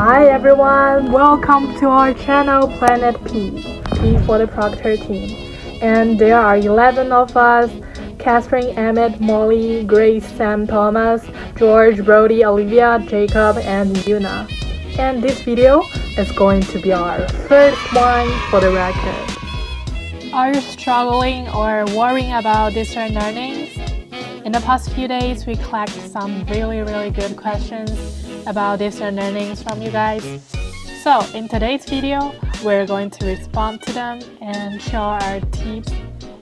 Hi everyone, welcome to our channel PLANET.P, P for the Proctor team. And there are 11 of us: Catherine, Emmett, Molly, Grace, Sam, Thomas, George, Brody, Olivia, Jacob, and Yuna. And this video is going to be our first one for the record. Are you struggling or worrying about distance learning? In the past few days, we collected some really good questions about distance learning from you guys. So in today's video, we're going to respond to them and share our tips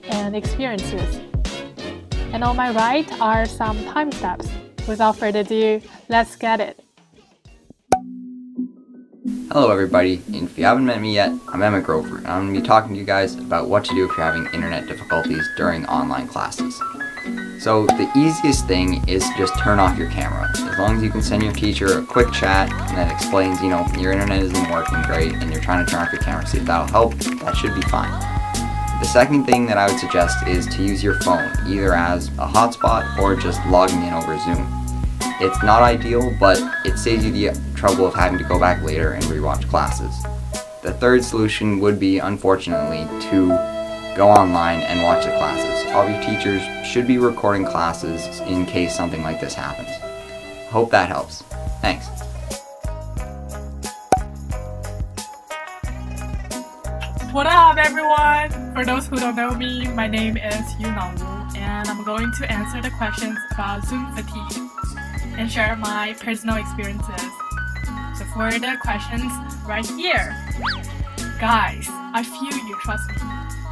and experiences. And on my right are some time steps. Without further ado, let's get it. Hello everybody, and if you haven't met me yet, I'm Emmett Grover, and I'm going to be talking to you guys about what to do if you're having internet difficulties during online classes. So the easiest thing is to just turn off your camera. As long as you can send your teacher a quick chat that explains, your internet isn't working great and you're trying to turn off your camera, see if that'll help, that should be fine. The second thing that I would suggest is to use your phone, either as a hotspot or just logging in over Zoom. It's not ideal, but it saves you the trouble of having to go back later and rewatch classes. The third solution would be, unfortunately, to go online and watch the classes. All of your teachers should be recording classes in case something like this happens. Hope that helps. Thanks. What up everyone? For those who don't know me, my name is Yuna Wu, and I'm going to answer the questions about Zoom fatigue and share my personal experiences. So for the questions right here. Guys, I feel you, trust me.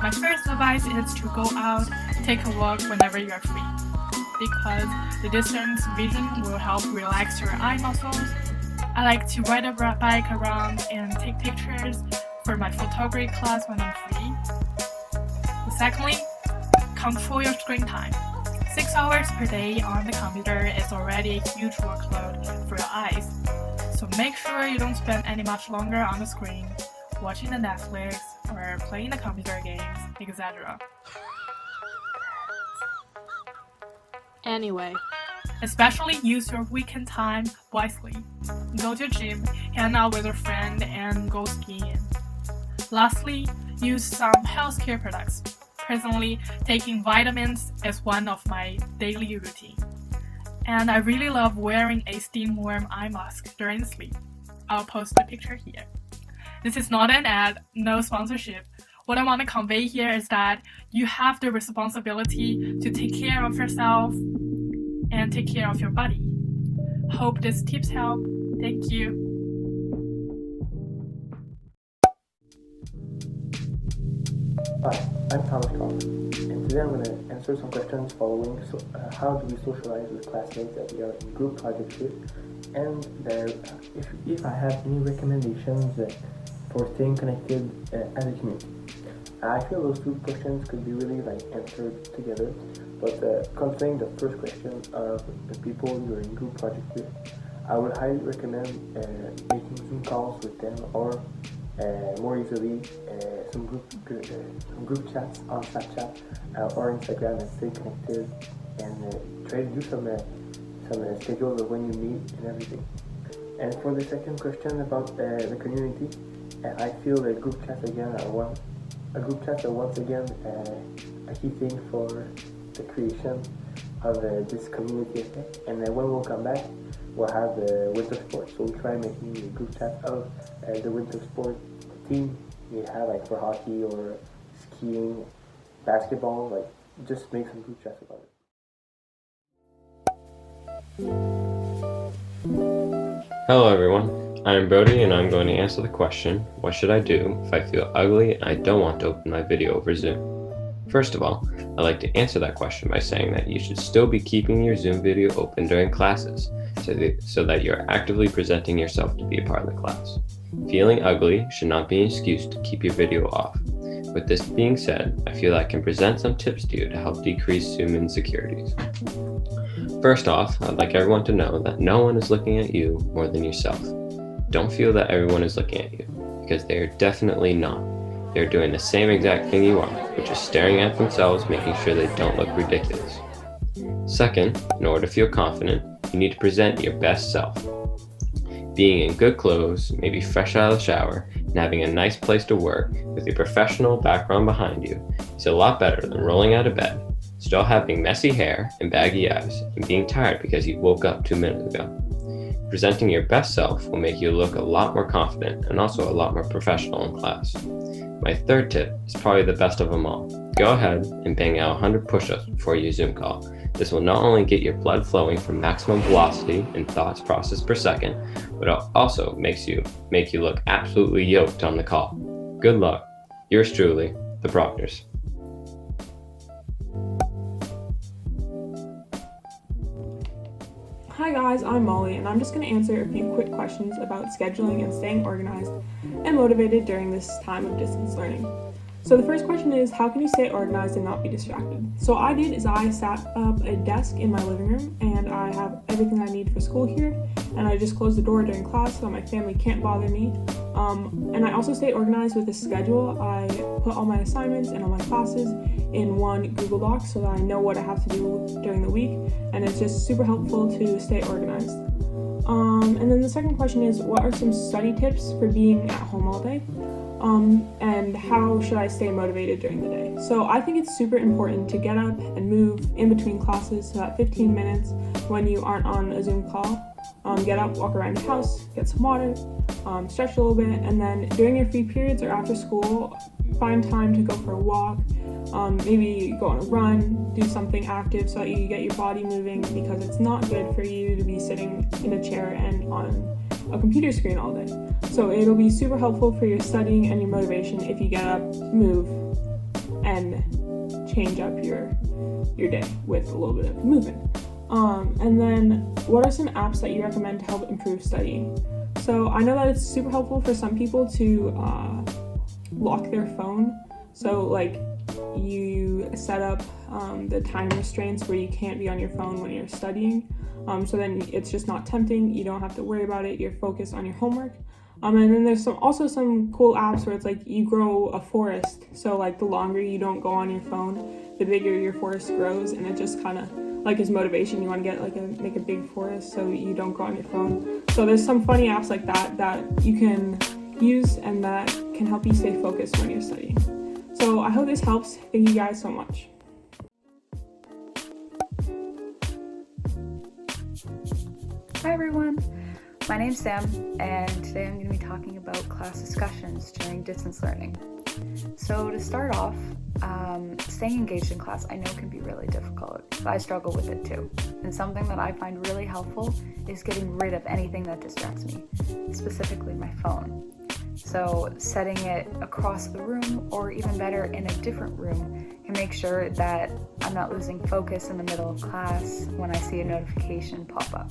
My first advice is to go out, take a walk whenever you're free, because the distance vision will help relax your eye muscles. I like to ride a bike around and take pictures for my photography class when I'm free. Secondly, control your screen time. 6 hours per day on the computer is already a huge workload for your eyes, so make sure you don't spend any much longer on the screen, watching the Netflix or playing the computer games, etc. Anyway, especially use your weekend time wisely. Go to the gym, hang out with a friend, and go skiing. Lastly, use some healthcare products. Personally, taking vitamins is one of my daily routine. And I really love wearing a steam warm eye mask during sleep. I'll post the picture here. This is not an ad, no sponsorship. What I want to convey here is that you have the responsibility to take care of yourself and take care of your body. Hope these tips help. Thank you. Hi, I'm Thomas Proctor, and today I'm going to answer some questions following how do we socialize with classmates that we are in group projects with, and if I have any recommendations for staying connected as a community. I feel those two questions could be really answered together, but concerning the first question of the people you're in group projects with, I would highly recommend making Zoom calls with them, or more easily some group chats on Snapchat or Instagram, and stay connected and try to do some schedules of when you meet and everything. And for the second question about the community, I feel that group chats are once again a key thing for the creation of this community effect. And when we'll come back, we'll have winter sports. So we'll try making a group chat of the winter sport team we have, for hockey or skiing, basketball. Just make some group chats about it. Hello everyone, I'm Brody and I'm going to answer the question, what should I do if I feel ugly and I don't want to open my video over Zoom? First of all, I'd like to answer that question by saying that you should still be keeping your Zoom video open during classes so that you're actively presenting yourself to be a part of the class. Feeling ugly should not be an excuse to keep your video off. With this being said, I feel I can present some tips to you to help decrease Zoom insecurities. First off, I'd like everyone to know that no one is looking at you more than yourself. Don't feel that everyone is looking at you, because they are definitely not. They're doing the same exact thing you are, which is staring at themselves, making sure they don't look ridiculous. Second, in order to feel confident, you need to present your best self. Being in good clothes, maybe fresh out of the shower, and having a nice place to work with a professional background behind you is a lot better than rolling out of bed, still having messy hair and baggy eyes, and being tired because you woke up 2 minutes ago. Presenting your best self will make you look a lot more confident and also a lot more professional in class. My third tip is probably the best of them all. Go ahead and bang out 100 push-ups before your Zoom call. This will not only get your blood flowing for maximum velocity and thoughts processed per second, but it also make you look absolutely yoked on the call. Good luck. Yours truly, the Proctors. Hi guys, I'm Molly, and I'm just going to answer a few quick questions about scheduling and staying organized and motivated during this time of distance learning. So the first question is, how can you stay organized and not be distracted? So what I did is I set up a desk in my living room, and I have everything I need for school here, and I just close the door during class so my family can't bother me. And I also stay organized with a schedule. I put all my assignments and all my classes in one Google Doc so that I know what I have to do during the week, and it's just super helpful to stay organized. And then the second question is, what are some study tips for being at home all day? And how should I stay motivated during the day? So I think it's super important to get up and move in between classes, so that 15 minutes when you aren't on a Zoom call. Get up, walk around your house, get some water, stretch a little bit, and then during your free periods or after school, find time to go for a walk, maybe go on a run, do something active so that you get your body moving, because it's not good for you to be sitting in a chair and on a computer screen all day. So it'll be super helpful for your studying and your motivation if you get up, move, and change up your day with a little bit of movement. And then what are some apps that you recommend to help improve studying? So I know that it's super helpful for some people to lock their phone. So like you set up the time restraints where you can't be on your phone when you're studying. So then it's just not tempting. You don't have to worry about it. You're focused on your homework. And then there's also some cool apps where it's like you grow a forest. So like the longer you don't go on your phone, the bigger your forest grows, and it just kind of like as motivation, you want to get make a big forest so you don't go on your phone. So there's some funny apps like that you can use and that can help you stay focused when you're studying. So I hope this helps. Thank you guys so much. Hi everyone, my name's Sam, and today I'm going to be talking about class discussions during distance learning. So to start off, staying engaged in class I know can be really difficult. I struggle with it too. And something that I find really helpful is getting rid of anything that distracts me, specifically my phone. So setting it across the room, or even better, in a different room, can make sure that I'm not losing focus in the middle of class when I see a notification pop up.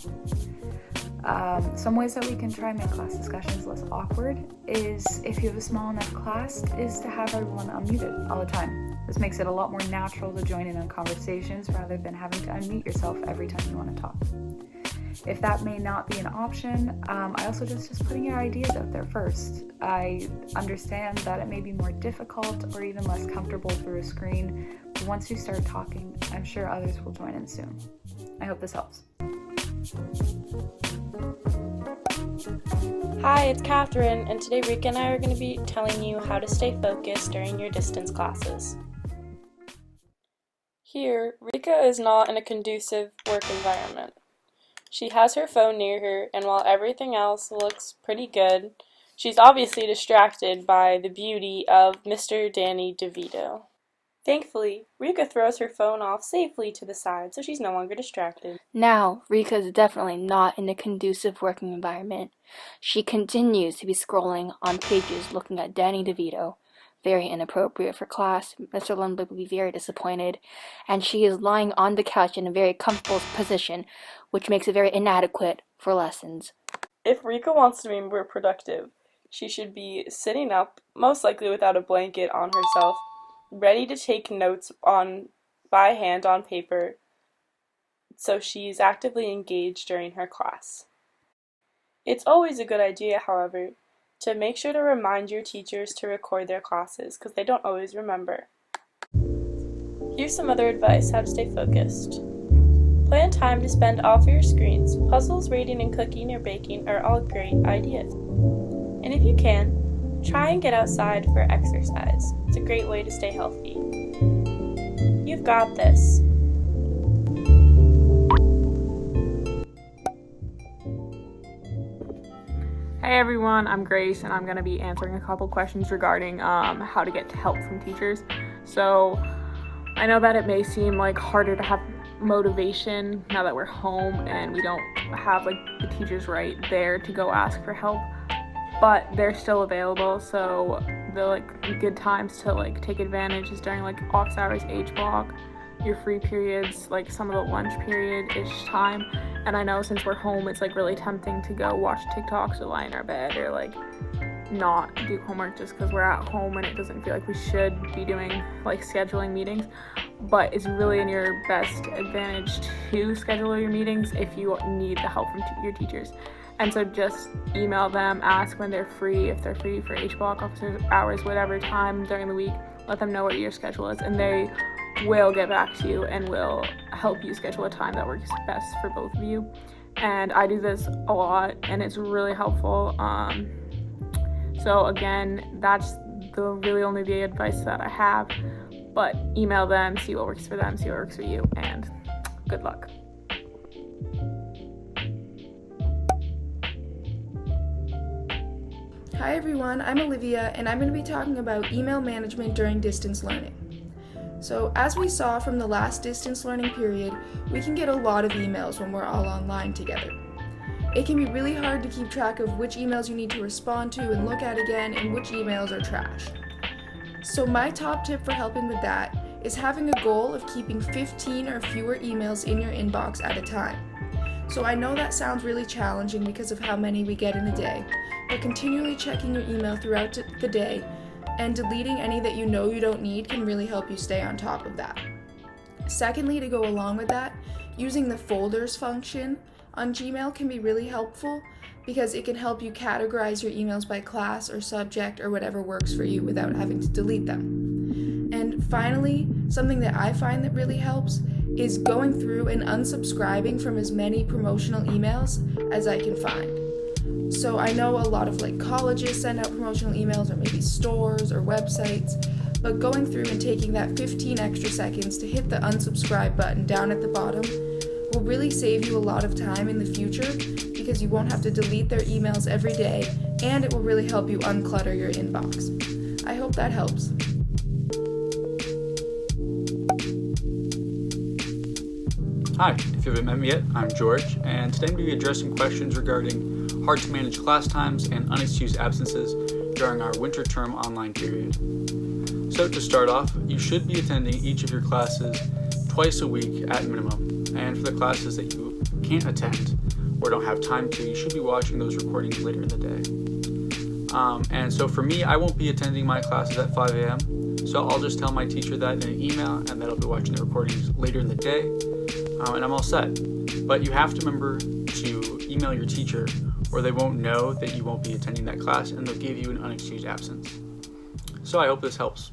Some ways that we can try and make class discussions less awkward is, if you have a small enough class, is to have everyone unmuted all the time. This makes it a lot more natural to join in on conversations rather than having to unmute yourself every time you want to talk. If that may not be an option, I also just putting your ideas out there first. I understand that it may be more difficult or even less comfortable through a screen, but once you start talking, I'm sure others will join in soon. I hope this helps. Hi, it's Catherine, and today Rika and I are going to be telling you how to stay focused during your distance classes. Here, Rika is not in a conducive work environment. She has her phone near her, and while everything else looks pretty good, she's obviously distracted by the beauty of Mr. Danny DeVito. Thankfully, Rika throws her phone off safely to the side so she's no longer distracted. Now, Rika is definitely not in a conducive working environment. She continues to be scrolling on pages looking at Danny DeVito. Very inappropriate for class. Mr. Lundberg will be very disappointed. And she is lying on the couch in a very comfortable position, which makes it very inadequate for lessons. If Rika wants to be more productive, she should be sitting up, most likely without a blanket on herself, ready to take notes by hand on paper, so she's actively engaged during her class. It's always a good idea, however, to make sure to remind your teachers to record their classes, because they don't always remember. Here's some other advice how to stay focused. Plan time to spend off your screens. Puzzles, reading, and cooking or baking are all great ideas. And if you can, try and get outside for exercise. It's a great way to stay healthy. You've got this. Hey everyone, I'm Grace and I'm going to be answering a couple questions regarding how to get help from teachers. So I know that it may seem like harder to have motivation now that we're home and we don't have like the teachers right there to go ask for help, but they're still available. So the like good times to like take advantage is during like office hours, H block, your free periods, like some of the lunch period-ish time. And I know since we're home, it's like really tempting to go watch TikToks or lie in our bed or like not do homework just because we're at home and it doesn't feel like we should be doing like scheduling meetings. But it's really in your best advantage to schedule your meetings if you need the help from your teachers. And so just email them, ask when they're free, if they're free for H block, office hours, whatever time during the week. Let them know what your schedule is and they will get back to you and will help you schedule a time that works best for both of you. And I do this a lot and it's really helpful. So again, that's really only the advice that I have, but email them, see what works for them, see what works for you, and good luck. Hi everyone, I'm Olivia and I'm going to be talking about email management during distance learning. So as we saw from the last distance learning period, we can get a lot of emails when we're all online together. It can be really hard to keep track of which emails you need to respond to and look at again and which emails are trash. So my top tip for helping with that is having a goal of keeping 15 or fewer emails in your inbox at a time. So I know that sounds really challenging because of how many we get in a day, but continually checking your email throughout the day and deleting any that you know you don't need can really help you stay on top of that. Secondly, to go along with that, using the folders function on Gmail can be really helpful because it can help you categorize your emails by class or subject or whatever works for you without having to delete them. And finally, something that I find that really helps is going through and unsubscribing from as many promotional emails as I can find. So I know a lot of like colleges send out promotional emails or maybe stores or websites, but going through and taking that 15 extra seconds to hit the unsubscribe button down at the bottom will really save you a lot of time in the future because you won't have to delete their emails every day and it will really help you unclutter your inbox. I hope that helps. Hi, if you haven't met me yet, I'm George, and today I'm going to be addressing questions regarding hard to manage class times and unexcused absences during our winter term online period. So to start off, you should be attending each of your classes twice a week at minimum, and for the classes that you can't attend or don't have time to, you should be watching those recordings later in the day. And so for me, I won't be attending my classes at 5 a.m., so I'll just tell my teacher that in an email and that I'll be watching the recordings later in the day, and I'm all set. But you have to remember to email your teacher or they won't know that you won't be attending that class and they'll give you an unexcused absence. So I hope this helps.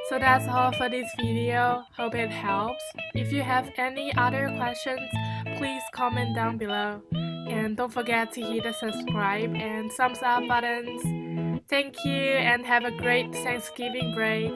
So that's all for this video. Hope it helps. If you have any other questions, please comment down below. And don't forget to hit the subscribe and thumbs up buttons. Thank you and have a great Thanksgiving break.